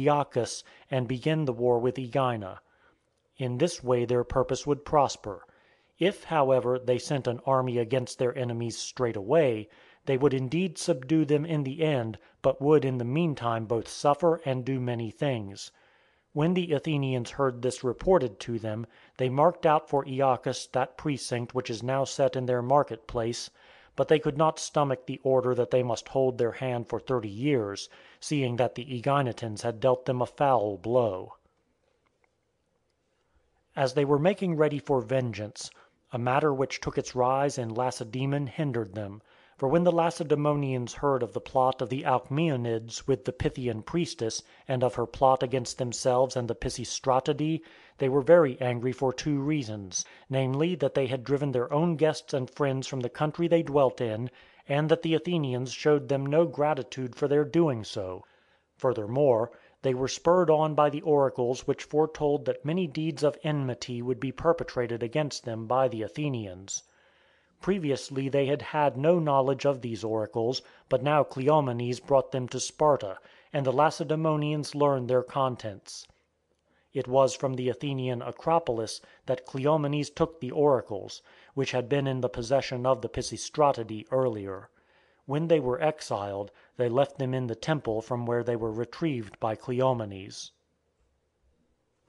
Iacchus and begin the war with Aegina. In this way their purpose would prosper. If, however, they sent an army against their enemies straight away, they would indeed subdue them in the end, but would in the meantime both suffer and do many things. When the Athenians heard this reported to them, they marked out for Iacchus that precinct which is now set in their marketplace, but they could not stomach the order that they must hold their hand for 30 years, seeing that the Aeginetans had dealt them a foul blow. As they were making ready for vengeance, a matter which took its rise in Lacedaemon hindered them. For when the Lacedaemonians heard of the plot of the Alcmeonids with the Pythian priestess, and of her plot against themselves and the Pisistratidæ, they were very angry for 2 reasons, namely, that they had driven their own guests and friends from the country they dwelt in, and that the Athenians showed them no gratitude for their doing so. Furthermore, they were spurred on by the oracles which foretold that many deeds of enmity would be perpetrated against them by the Athenians. Previously they had had no knowledge of these oracles, but now Cleomenes brought them to Sparta, and the Lacedaemonians learned their contents. It was from the Athenian Acropolis that Cleomenes took the oracles, which had been in the possession of the Pisistratidæ earlier. When they were exiled, they left them in the temple from where they were retrieved by Cleomenes.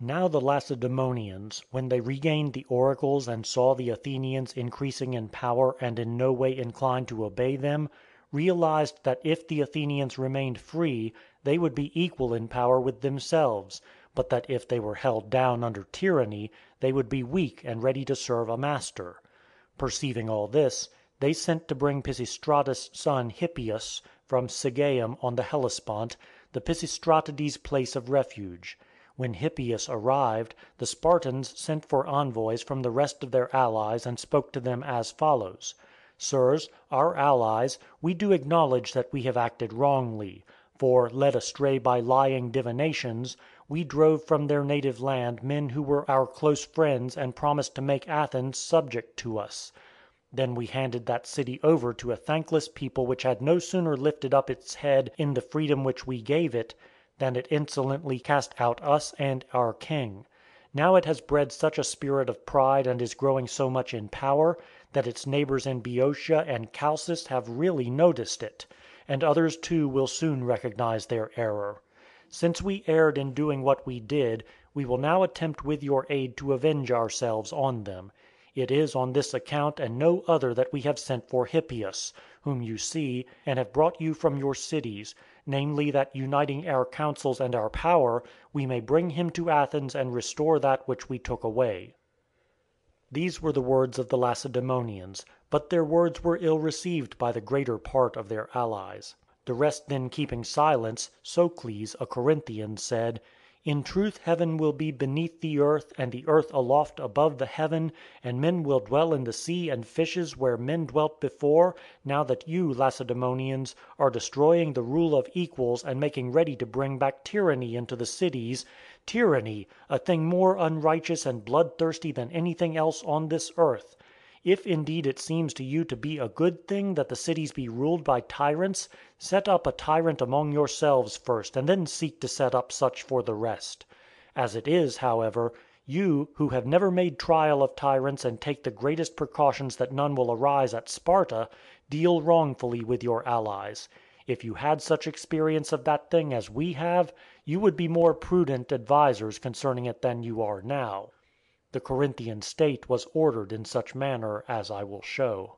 Now the Lacedaemonians, when they regained the oracles and saw the Athenians increasing in power and in no way inclined to obey them, realized that if the Athenians remained free, they would be equal in power with themselves, but that if they were held down under tyranny, they would be weak and ready to serve a master. Perceiving all this, they sent to bring Pisistratus' son Hippias from Sigeum on the Hellespont, the Pisistratides' place of refuge. When Hippias arrived, the Spartans sent for envoys from the rest of their allies and spoke to them as follows: "Sirs, our allies, we do acknowledge that we have acted wrongly. For, led astray by lying divinations, we drove from their native land men who were our close friends and promised to make Athens subject to us. Then we handed that city over to a thankless people which had no sooner lifted up its head in the freedom which we gave it, than it insolently cast out us and our king. Now it has bred such a spirit of pride and is growing so much in power, that its neighbours in Boeotia and Chalcis have really noticed it, and others too will soon recognize their error. Since we erred in doing what we did, we will now attempt with your aid to avenge ourselves on them. It is on this account and no other that we have sent for Hippias, whom you see, and have brought you from your cities, namely that uniting our counsels and our power, we may bring him to Athens and restore that which we took away." These were the words of the Lacedaemonians, but their words were ill received by the greater part of their allies. The rest then keeping silence, Socles, a Corinthian, said, "In truth heaven will be beneath the earth, and the earth aloft above the heaven, and men will dwell in the sea and fishes where men dwelt before, now that you, Lacedaemonians, are destroying the rule of equals and making ready to bring back tyranny into the cities, tyranny, a thing more unrighteous and bloodthirsty than anything else on this earth. If indeed it seems to you to be a good thing that the cities be ruled by tyrants, set up a tyrant among yourselves first, and then seek to set up such for the rest. As it is, however, you, who have never made trial of tyrants and take the greatest precautions that none will arise at Sparta, deal wrongfully with your allies. If you had such experience of that thing as we have, you would be more prudent advisers concerning it than you are now." The Corinthian state was ordered in such manner as I will show.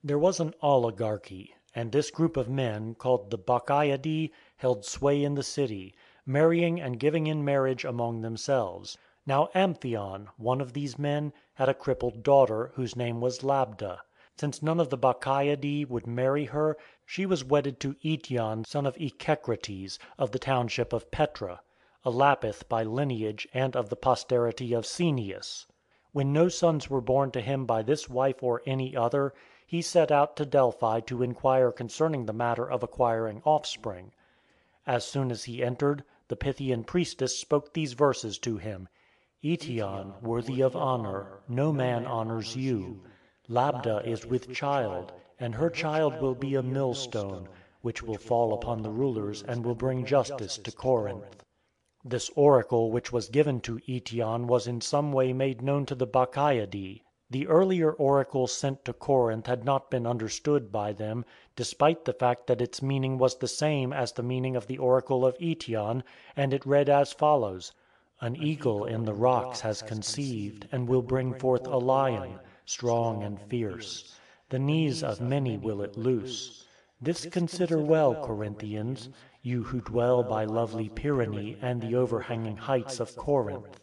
There was an oligarchy, and this group of men, called the Bacchiadae, held sway in the city, marrying and giving in marriage among themselves. Now Amphion, one of these men, had a crippled daughter, whose name was Labda. Since none of the Bacchiadae would marry her, she was wedded to Eetion, son of Echecrates, of the township of Petra, a Lapith by lineage and of the posterity of Ceneus. When no sons were born to him by this wife or any other, he set out to Delphi to inquire concerning the matter of acquiring offspring. As soon as he entered, the Pythian priestess spoke these verses to him: "Eetion, worthy of honor, no man honors you. Labda is with child, and her child will be a millstone. which will fall upon the rulers and will bring justice to Corinth. This oracle which was given to Eetion was in some way made known to the Bacchiadae. The earlier oracles sent to Corinth had not been understood by them, despite the fact that its meaning was the same as the meaning of the oracle of Eetion, and it read as follows: "An eagle in the rocks has conceived, and will bring forth a lion, strong and fierce. The knees of many will it loose. This consider well, Corinthians, you who dwell by lovely Pyrene and the overhanging heights of Corinth."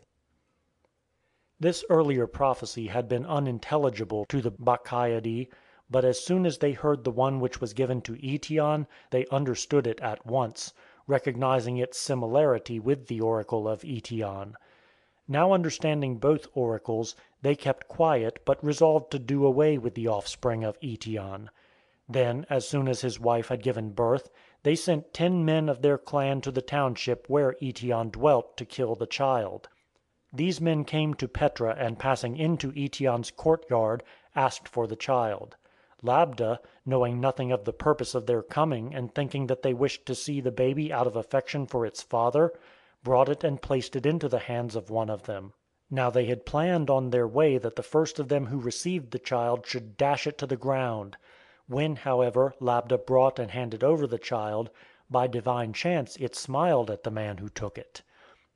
This earlier prophecy had been unintelligible to the Bacchiadae, but as soon as they heard the one which was given to Eetion, they understood it at once, recognizing its similarity with the oracle of Eetion. Now understanding both oracles, they kept quiet, but resolved to do away with the offspring of Eetion. Then, as soon as his wife had given birth, they sent 10 men of their clan to the township where Eetion dwelt to kill the child. These men came to Petra and passing into Eetion's courtyard, asked for the child. Labda, knowing nothing of the purpose of their coming and thinking that they wished to see the baby out of affection for its father, brought it and placed it into the hands of one of them. Now they had planned on their way that the first of them who received the child should dash it to the ground. When, however, Labda brought and handed over the child, by divine chance it smiled at the man who took it.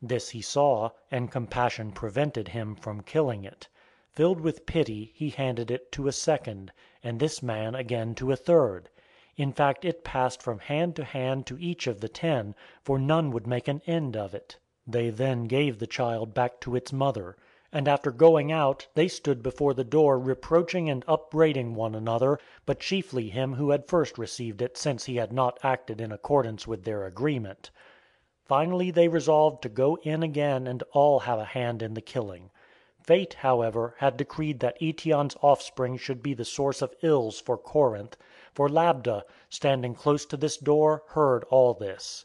This he saw, and compassion prevented him from killing it. Filled with pity, he handed it to a second, and this man again to a third. In fact, it passed from hand to each of the 10, for none would make an end of it. They then gave the child back to its mother, and after going out, they stood before the door reproaching and upbraiding one another, but chiefly him who had first received it, since he had not acted in accordance with their agreement. Finally they resolved to go in again and all have a hand in the killing. Fate, however, had decreed that Eetion's offspring should be the source of ills for Corinth, for Labda, standing close to this door, heard all this.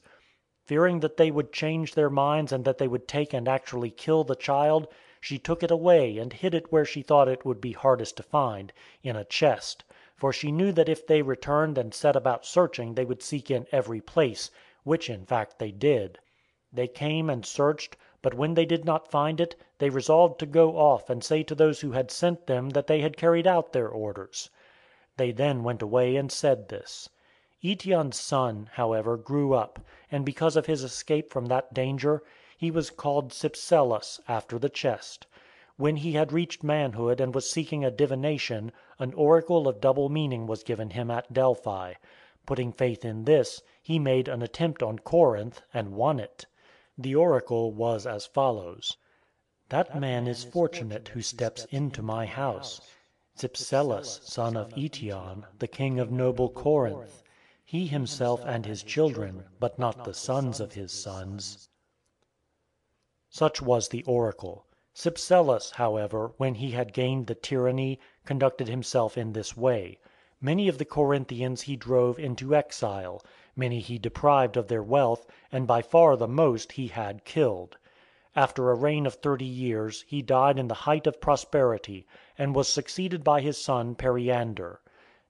Fearing that they would change their minds and that they would take and actually kill the child, she took it away and hid it where she thought it would be hardest to find, in a chest, for she knew that if they returned and set about searching they would seek in every place, which in fact they did. They came and searched, but when they did not find it, they resolved to go off and say to those who had sent them that they had carried out their orders. They then went away and said this. Eetion's son, however, grew up, and because of his escape from that danger, he was called Cypselus, after the chest. When he had reached manhood and was seeking a divination, an oracle of double meaning was given him at Delphi. Putting faith in this, he made an attempt on Corinth, and won it. The oracle was as follows: "That man is fortunate who steps into my house. Cypselus, son of Eetion, the king of noble Corinth. He himself and his children, but not the sons of his sons." Such was the oracle. Cypselus, however, when he had gained the tyranny, conducted himself in this way. Many of the Corinthians he drove into exile, many he deprived of their wealth, and by far the most he had killed. After a reign of 30 years, he died in the height of prosperity, and was succeeded by his son Periander.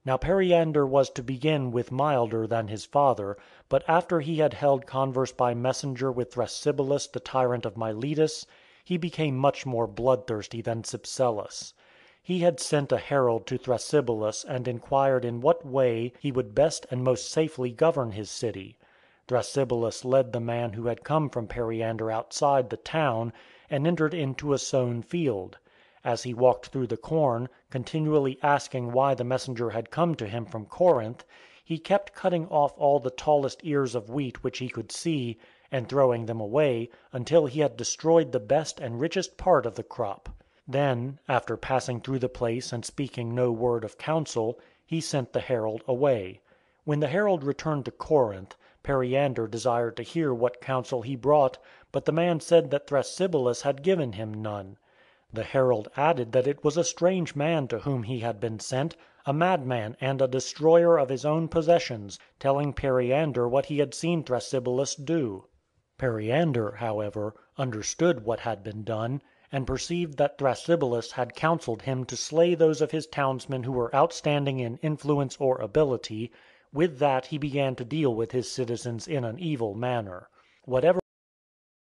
Now Periander was to begin with milder than his father, but after he had held converse by messenger with Thrasybulus the tyrant of Miletus, he became much more bloodthirsty than Cypselus. He had sent a herald to Thrasybulus and inquired in what way he would best and most safely govern his city. Thrasybulus led the man who had come from Periander outside the town, and entered into a sown field. As he walked through the corn, continually asking why the messenger had come to him from Corinth, he kept cutting off all the tallest ears of wheat which he could see, and throwing them away, until he had destroyed the best and richest part of the crop. Then, after passing through the place and speaking no word of counsel, he sent the herald away. When the herald returned to Corinth, Periander desired to hear what counsel he brought, but the man said that Thrasybulus had given him none. The herald added that it was a strange man to whom he had been sent, a madman and a destroyer of his own possessions, telling Periander what he had seen Thrasybulus do. Periander, however, understood what had been done, and perceived that Thrasybulus had counselled him to slay those of his townsmen who were outstanding in influence or ability, With that he began to deal with his citizens in an evil manner. Whatever